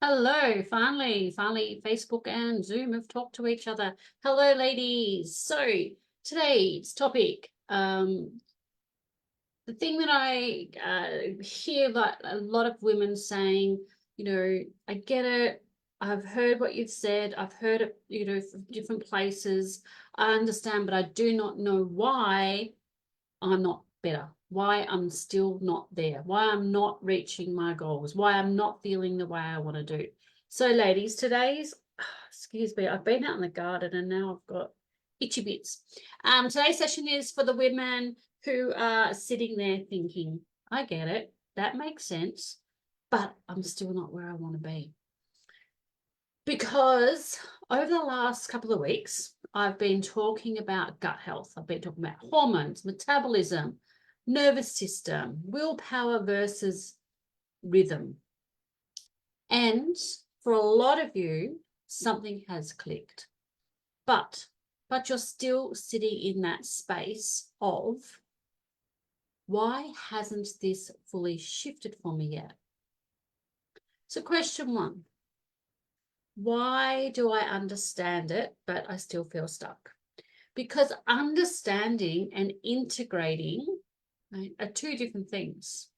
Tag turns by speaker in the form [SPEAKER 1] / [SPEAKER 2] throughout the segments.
[SPEAKER 1] Hello, finally, Facebook and Zoom have talked to each other. Hello, ladies. So today's topic, the thing that I hear like a lot of women saying, I get it. I've heard what you've said. I've heard it, from different places. I understand, but I do not know why I'm not better, why I'm still not there, why I'm not reaching my goals, why I'm not feeling the way I want to do. So, ladies, excuse me, I've been out in the garden and now I've got itchy bits. Today's session is for the women who are sitting there thinking, I get it, that makes sense, but I'm still not where I want to be. Because over the last couple of weeks, I've been talking about gut health. I've been talking about hormones, metabolism, nervous system, willpower versus rhythm. And for a lot of you, something has clicked. But you're still sitting in that space of, why hasn't this fully shifted for me yet? So question one, why do I understand it, but I still feel stuck? Because understanding and integrating, right, are two different things.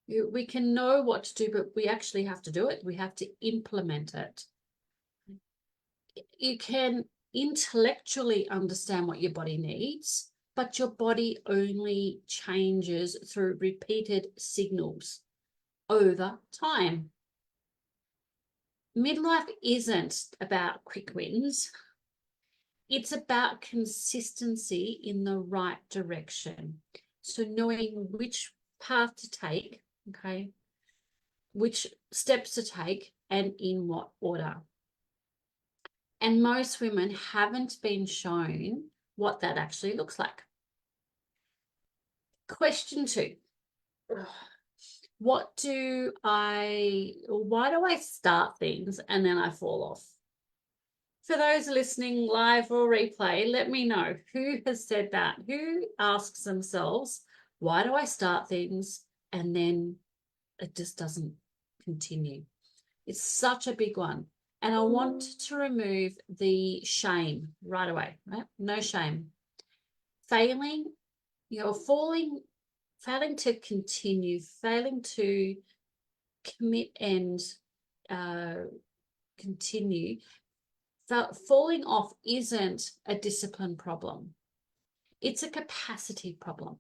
[SPEAKER 1] We can know what to do, but we actually have to do it. We have to implement it. You can intellectually understand what your body needs, but your body only changes through repeated signals over time. Midlife isn't about quick wins. It's about consistency in the right direction. So knowing which path to take, okay, which steps to take and in what order. And most women haven't been shown what that actually looks like. Question two, why do I start things and then I fall off? For those listening live or replay, let me know who has said that. Who asks themselves, why do I start things and then it just doesn't continue? It's such a big one. And I want to remove the shame right away, right? No shame. Failing, failing to continue, failing to commit and continue. Falling off isn't a discipline problem. It's a capacity problem.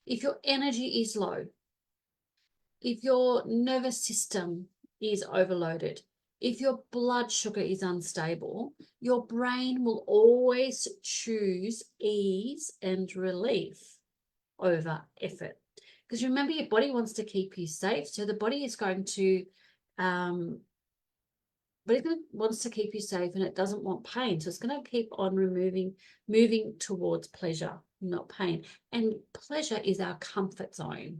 [SPEAKER 1] If your energy is low, if your nervous system is overloaded, if your blood sugar is unstable, your brain will always choose ease and relief over effort. Because remember, your body wants to keep you safe. So the body is going to but it wants to keep you safe and it doesn't want pain. So it's going to keep on moving towards pleasure, not pain. And pleasure is our comfort zone.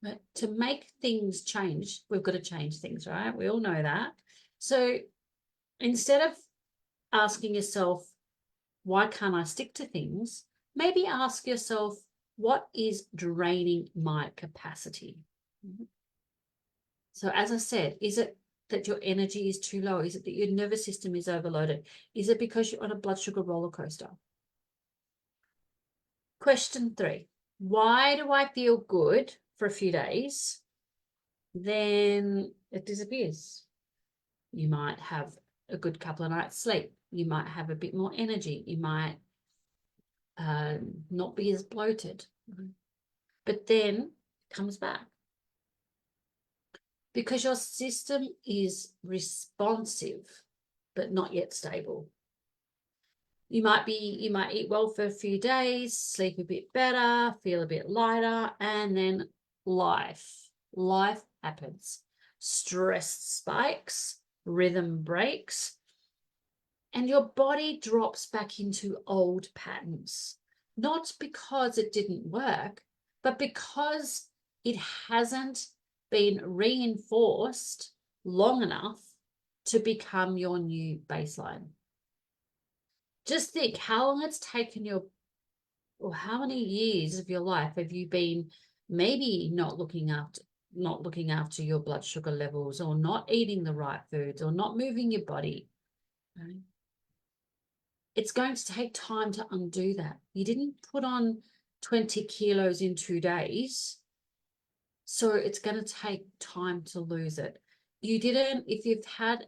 [SPEAKER 1] But to make things change, we've got to change things, right? We all know that. So instead of asking yourself, why can't I stick to things? Maybe ask yourself, what is draining my capacity? So as I said, is it that your energy is too low? Is it that your nervous system is overloaded? Is it because you're on a blood sugar roller coaster? Question three, why do I feel good for a few days, then it disappears? You might have a good couple of nights sleep. You might have a bit more energy. You might not be as bloated. But then it comes back. Because your system is responsive, but not yet stable. You might eat well for a few days, sleep a bit better, feel a bit lighter, and then life happens. Stress spikes, rhythm breaks, and your body drops back into old patterns. Not because it didn't work, but because it hasn't been reinforced long enough to become your new baseline. Just think how long it's taken or how many years of your life have you been maybe not looking not looking after your blood sugar levels, or not eating the right foods, or not moving your body, right? It's going to take time to undo that. You didn't put on 20 kilos in 2 days, so it's going to take time to lose it. You didn't, if you've had,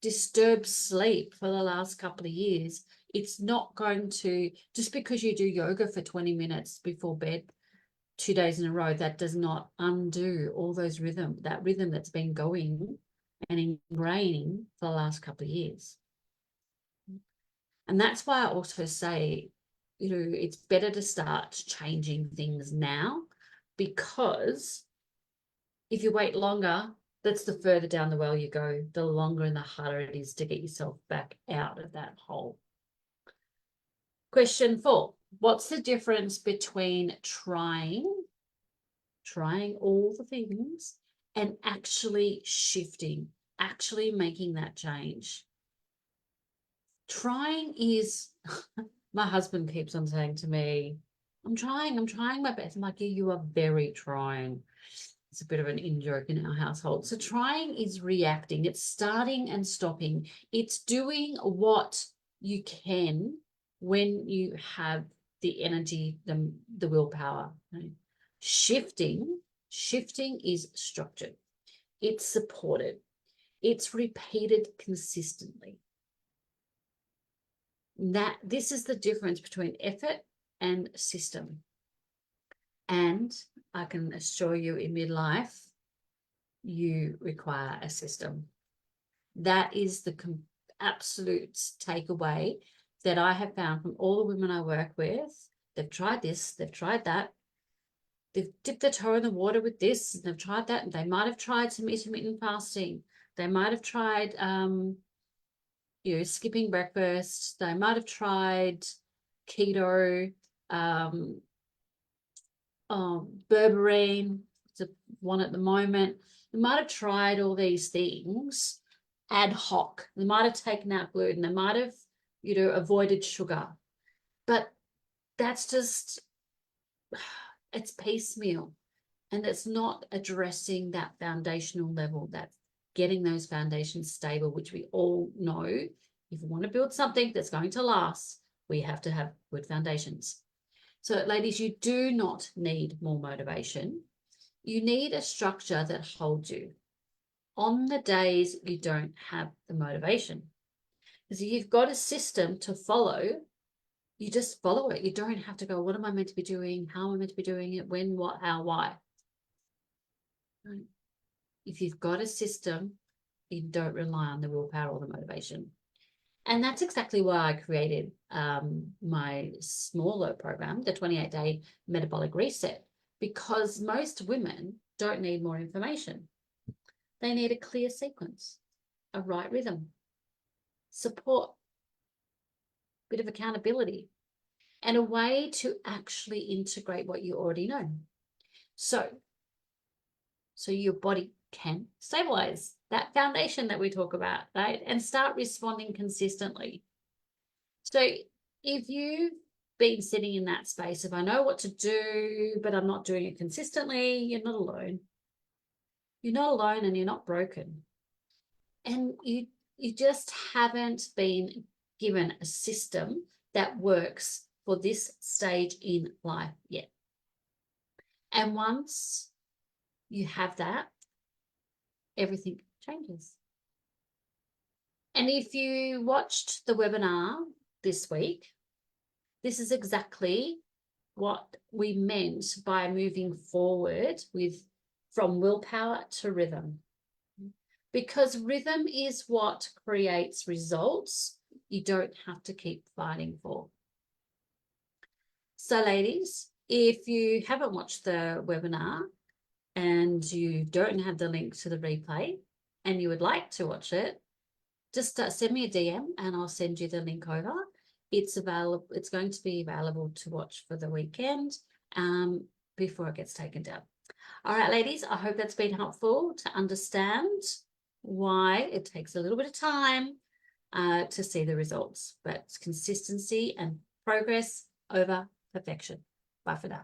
[SPEAKER 1] disturbed sleep for the last couple of years, it's not going to, just because you do yoga for 20 minutes before bed 2 days in a row, that does not undo all those that rhythm that's been going and ingraining for the last couple of years. And that's why I also say, it's better to start changing things now, because if you wait longer, that's the further down the well you go, the longer and the harder it is to get yourself back out of that hole. Question 4, what's the difference between trying all the things and actually shifting, actually making that change? Trying is, my husband keeps on saying to me, I'm trying my best. I'm like, yeah, you are very trying. It's a bit of an in-joke in our household. So trying is reacting. It's starting and stopping. It's doing what you can when you have the energy, the willpower. Right? Shifting is structured. It's supported. It's repeated consistently. This is the difference between effort and system. And I can assure you, in midlife, you require a system. That is the absolute takeaway that I have found from all the women I work with. They've tried this, they've tried that. They've dipped their toe in the water with this, and they've tried that, and they might have tried some intermittent fasting. They might have tried, skipping breakfast. They might have tried keto, berberine, it's one at the moment. They might have tried all these things ad hoc. They might have taken out gluten. They might have, avoided sugar. But that's just, it's piecemeal. And it's not addressing that foundational level, that getting those foundations stable, which we all know. If we want to build something that's going to last, we have to have good foundations. So, ladies, you do not need more motivation. You need a structure that holds you on the days you don't have the motivation. Because if you've got a system to follow, you just follow it. You don't have to go, what am I meant to be doing? How am I meant to be doing it? When, what, how, why? If you've got a system, you don't rely on the willpower or the motivation. And that's exactly why I created my smaller program, the 28-day metabolic reset, because most women don't need more information. They need a clear sequence, a right rhythm, support, bit of accountability, and a way to actually integrate what you already know. So your body can stabilize that foundation that we talk about, right? And start responding consistently. So if you've been sitting in that space of, I know what to do, but I'm not doing it consistently, you're not alone. You're not alone, and you're not broken. And you just haven't been given a system that works for this stage in life yet. And once you have that, everything changes. And if you watched the webinar this week, this is exactly what we meant by moving forward from willpower to rhythm. Because rhythm is what creates results you don't have to keep fighting for. So, ladies, if you haven't watched the webinar and you don't have the link to the replay and you would like to watch it, just send me a DM and I'll send you the link over. It's available. It's going to be available to watch for the weekend before it gets taken down. All right, ladies, I hope that's been helpful to understand why it takes a little bit of time to see the results, but it's consistency and progress over perfection. Bye for now.